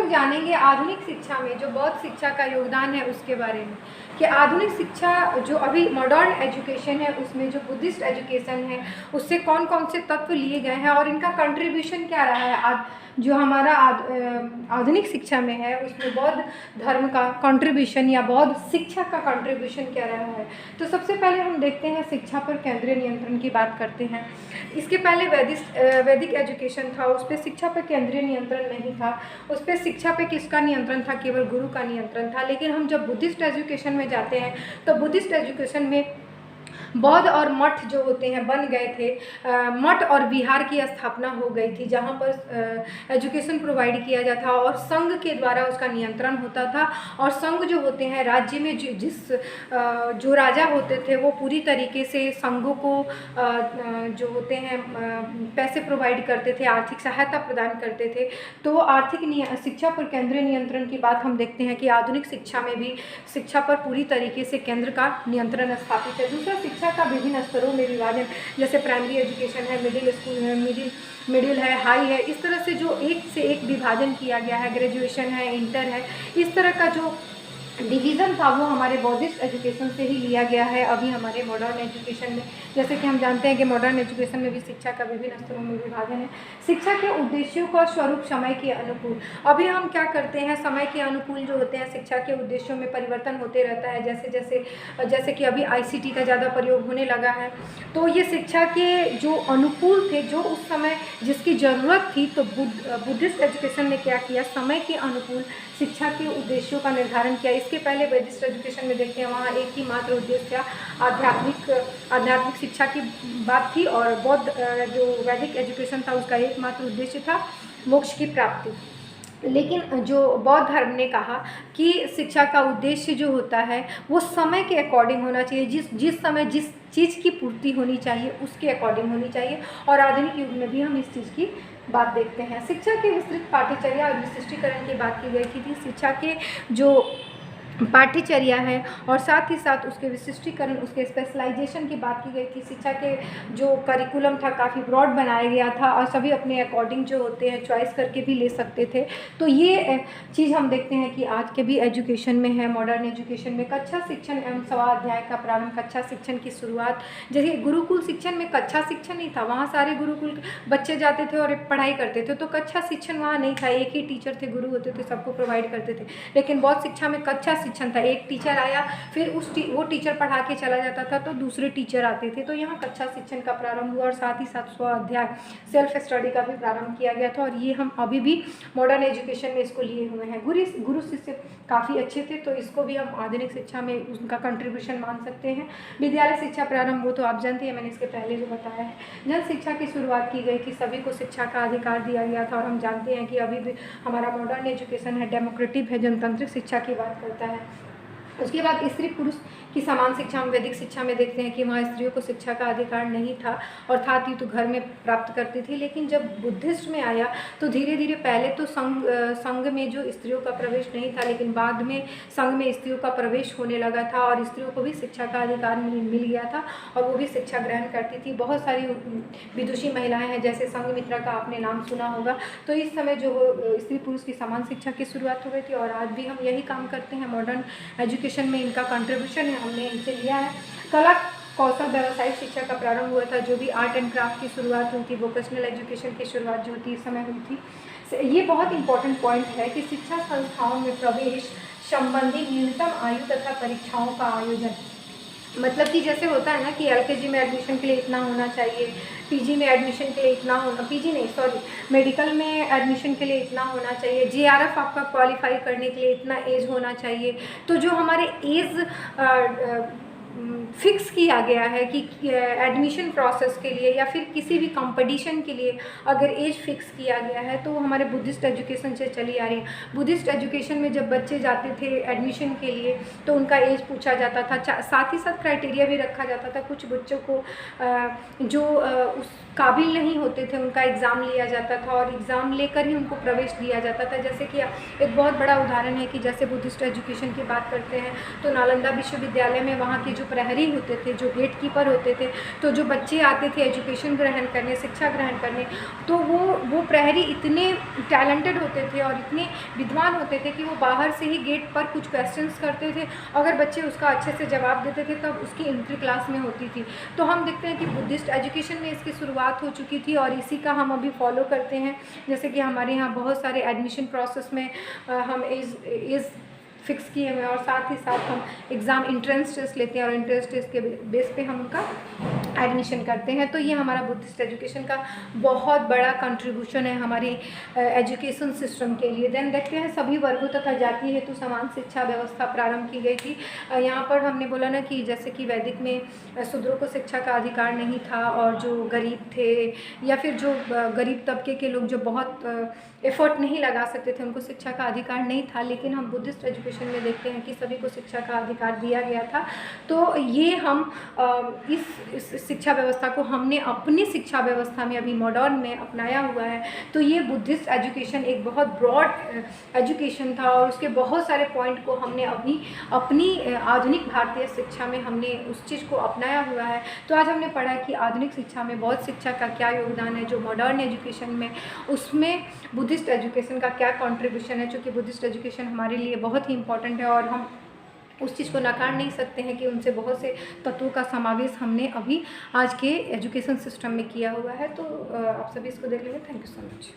लोग जानेंगे आधुनिक शिक्षा में जो बौद्ध शिक्षा का योगदान है उसके बारे में, कि आधुनिक शिक्षा जो अभी मॉडर्न एजुकेशन है उसमें जो बुद्धिस्ट एजुकेशन है उससे कौन कौन से तत्व लिए गए हैं और इनका कंट्रीब्यूशन क्या रहा है। जो हमारा आधुनिक शिक्षा में है उसमें बौद्ध धर्म का कंट्रीब्यूशन या बौद्ध शिक्षा का कंट्रीब्यूशन क्या रहा है। तो सबसे पहले हम देखते हैं शिक्षा पर केंद्रीय नियंत्रण की बात करते हैं। इसके पहले वैदिक एजुकेशन था, उस पर शिक्षा पर केंद्रीय नियंत्रण नहीं था, उस पर शिक्षा पे किसका नियंत्रण था, केवल गुरु का नियंत्रण था। लेकिन हम जब बुद्धिस्ट एजुकेशन में जाते हैं तो बुद्धिस्ट एजुकेशन में बौद्ध और मठ जो होते हैं बन गए थे। मठ और विहार की स्थापना हो गई थी जहाँ पर एजुकेशन प्रोवाइड किया जाता था और संघ के द्वारा उसका नियंत्रण होता था। और संघ जो होते हैं राज्य में जो राजा होते थे वो पूरी तरीके से संघों को जो होते हैं पैसे प्रोवाइड करते थे, आर्थिक सहायता प्रदान करते थे। तो आर्थिक शिक्षा पर केंद्रीय नियंत्रण की बात हम देखते हैं कि आधुनिक शिक्षा में भी शिक्षा पर पूरी तरीके से केंद्र का नियंत्रण स्थापित है। दूसरा, शिक्षा का विभिन्न स्तरों में विभाजन, जैसे प्राइमरी एजुकेशन है, मिडिल स्कूल है, मिडिल है, हाई है, इस तरह से जो एक से एक विभाजन किया गया है, ग्रेजुएशन है, इंटर है, इस तरह का जो डिवीज़न था वो हमारे बौद्धिस्ट एजुकेशन से ही लिया गया है। अभी हमारे मॉडर्न एजुकेशन में, जैसे कि हम जानते हैं कि मॉडर्न एजुकेशन में भी शिक्षा का विभिन्न स्तरों में विभाजन है। शिक्षा के उद्देश्यों का स्वरूप समय के अनुकूल। अभी हम क्या करते हैं, समय के अनुकूल जो होते हैं शिक्षा के उद्देश्यों में परिवर्तन होते रहता है। जैसे कि अभी ICT का ज़्यादा प्रयोग होने लगा है, तो ये शिक्षा के जो अनुकूल थे, जो उस समय जिसकी ज़रूरत थी, तो बुद्धिस्ट एजुकेशन ने क्या किया, समय के अनुकूल शिक्षा के उद्देश्यों का निर्धारण किया। इसके पहले वैदिक एजुकेशन में देखते हैं वहाँ एक ही मात्र उद्देश्य आध्यात्मिक शिक्षा की बात थी और बौद्ध जो वैदिक एजुकेशन था उसका एकमात्र उद्देश्य था मोक्ष की प्राप्ति। लेकिन जो बौद्ध धर्म ने कहा कि शिक्षा का उद्देश्य जो होता है वो समय के अकॉर्डिंग होना चाहिए, जिस समय जिस चीज़ की पूर्ति होनी चाहिए उसके अकॉर्डिंग होनी चाहिए। और आधुनिक युग में भी हम इस चीज़ की बात देखते हैं। शिक्षा के विस्तृत पाठ्यचर्या और विशिष्टीकरण की बात की गई थी। शिक्षा के जो पाठ्यचर्या है और साथ ही साथ उसके विशिष्टीकरण, उसके स्पेशलाइजेशन की बात की गई थी। शिक्षा के जो करिकुलम था काफ़ी ब्रॉड बनाया गया था और सभी अपने अकॉर्डिंग जो होते हैं चॉइस करके भी ले सकते थे। तो ये चीज़ हम देखते हैं कि आज के भी एजुकेशन में है। मॉडर्न एजुकेशन में कक्षा शिक्षण एवं स्वाध्याय का प्रारंभ, कक्षा शिक्षण की शुरुआत, जैसे गुरुकुल शिक्षण में कक्षा शिक्षण नहीं था, वहाँ सारे गुरुकुल बच्चे जाते थे और पढ़ाई करते थे, तो कक्षा शिक्षण वहाँ नहीं था। एक ही टीचर थे, गुरु होते थे, सबको प्रोवाइड करते थे। लेकिन बौद्ध शिक्षा में कक्षा शिक्षण था, एक टीचर आया फिर वो टीचर पढ़ा के चला जाता था तो दूसरे टीचर आते थे। तो यहाँ कक्षा शिक्षण का प्रारंभ हुआ और साथ ही साथ स्वाध्याय, सेल्फ स्टडी का भी प्रारंभ किया गया था। और ये हम अभी भी मॉडर्न एजुकेशन में इसको लिए हुए हैं। गुरु शिष्य काफ़ी अच्छे थे, तो इसको भी हम आधुनिक शिक्षा में उनका कंट्रीब्यूशन मान सकते हैं। विद्यालय शिक्षा प्रारंभ, वो तो आप जानते हैं, मैंने इसके पहले जो बताया है। जन शिक्षा की शुरुआत की गई थी, सभी को शिक्षा का अधिकार दिया गया था। और हम जानते हैं कि अभी भी हमारा मॉडर्न एजुकेशन है, डेमोक्रेटिक है, जनतांत्रिक शिक्षा की बात करता है। उसके बाद स्त्री पुरुष की समान शिक्षा हम वैदिक शिक्षा में देखते हैं कि वहाँ स्त्रियों को शिक्षा का अधिकार नहीं था और था थी तो घर में प्राप्त करती थी। लेकिन जब बुद्धिस्ट में आया तो धीरे धीरे, पहले तो संघ में जो स्त्रियों का प्रवेश नहीं था, लेकिन बाद में संघ में स्त्रियों का प्रवेश होने लगा था और स्त्रियों को भी शिक्षा का अधिकार मिल गया था और वो भी शिक्षा ग्रहण करती थी। बहुत सारी विदुषी महिलाएँ हैं, जैसे संघमित्रा का आपने नाम सुना होगा। तो इस समय जो स्त्री पुरुष की समान शिक्षा की शुरुआत हो गई थी और आज भी हम यही काम करते हैं। मॉडर्न एजुकेशन में इनका कंट्रीब्यूशन है, हमने इनसे लिया है। कला कौशल व्यावसायिक शिक्षा का प्रारंभ हुआ था, जो भी आर्ट एंड क्राफ्ट की शुरुआत हुई थी, वोकेशनल एजुकेशन की शुरुआत जो थी इस समय हुई थी। ये बहुत इंपॉर्टेंट पॉइंट है कि शिक्षा संस्थाओं में प्रवेश संबंधी न्यूनतम आयु तथा परीक्षाओं का आयोजन, मतलब कि जैसे होता है ना कि LKG में एडमिशन के लिए इतना होना चाहिए, PG में एडमिशन के लिए इतना होना, मेडिकल में एडमिशन के लिए इतना होना चाहिए, JRF आपका क्वालिफाई करने के लिए इतना एज होना चाहिए। तो जो हमारे एज फिक्स किया गया है कि एडमिशन प्रोसेस के लिए या फिर किसी भी कंपटीशन के लिए अगर एज फिक्स किया गया है तो वो हमारे बुद्धिस्ट एजुकेशन से चली आ रही है। बुद्धिस्ट एजुकेशन में जब बच्चे जाते थे एडमिशन के लिए तो उनका एज पूछा जाता था, साथ ही साथ क्राइटेरिया भी रखा जाता था। कुछ बच्चों को जो उस काबिल नहीं होते थे उनका एग्ज़ाम लिया जाता था और एग्ज़ाम लेकर ही उनको प्रवेश दिया जाता था। जैसे कि एक बहुत बड़ा उदाहरण है कि जैसे बुद्धिस्ट एजुकेशन की बात करते हैं तो नालंदा विश्वविद्यालय में वहाँ के जो प्रहरी होते थे, जो गेट कीपर होते थे, तो जो बच्चे आते थे एजुकेशन ग्रहण करने, शिक्षा ग्रहण करने, तो वो प्रहरी इतने टैलेंटेड होते थे और इतने विद्वान होते थे कि वो बाहर से ही गेट पर कुछ क्वेश्चंस करते थे। अगर बच्चे उसका अच्छे से जवाब देते थे तब उसकी एंट्री क्लास में होती थी। तो हम देखते हैं कि बुद्धिस्ट एजुकेशन में इसकी शुरुआत हो चुकी थी और इसी का हम अभी फॉलो करते हैं। जैसे कि हमारे यहाँ बहुत सारे एडमिशन प्रोसेस में हम एज फिक्स किए हुए हैं और साथ ही साथ हम एग्ज़ाम इंट्रेंस टेस्ट लेते हैं और इंट्रेंस टेस्ट के बेस पे हम उनका एडमिशन करते हैं। तो ये हमारा बुद्धिस्ट एजुकेशन का बहुत बड़ा कंट्रीब्यूशन है हमारी एजुकेशन सिस्टम के लिए। देन देखते हैं सभी वर्गों तथा जाति हेतु समान शिक्षा व्यवस्था प्रारंभ की गई थी। यहाँ पर हमने बोला ना कि जैसे कि वैदिक में शूद्रों को शिक्षा का अधिकार नहीं था और जो गरीब थे या फिर जो गरीब तबके के लोग जो बहुत एफर्ट नहीं लगा सकते थे उनको शिक्षा का अधिकार नहीं था। लेकिन हम बुद्धिस्ट एजुकेशन में देखते हैं कि सभी को शिक्षा का अधिकार दिया गया था। तो ये हम इस शिक्षा व्यवस्था को हमने अपनी शिक्षा व्यवस्था में अभी मॉडर्न में अपनाया हुआ है। तो ये बुद्धिस्ट एजुकेशन एक बहुत ब्रॉड एजुकेशन था और उसके बहुत सारे पॉइंट को हमने अभी अपनी आधुनिक भारतीय शिक्षा में हमने उस चीज़ को अपनाया हुआ है। तो आज हमने पढ़ा कि आधुनिक शिक्षा में बौद्ध शिक्षा का क्या योगदान है, जो मॉडर्न एजुकेशन में उसमें बुद्धिस्ट एजुकेशन का क्या कंट्रीब्यूशन है। चूँकि बुद्धिस्ट एजुकेशन हमारे लिए बहुत ही इम्पॉर्टेंट है और हम उस चीज़ को नकार नहीं सकते हैं कि उनसे बहुत से तत्वों का समावेश हमने अभी आज के एजुकेशन सिस्टम में किया हुआ है। तो आप सभी इसको देख लेंगे। Thank you so much.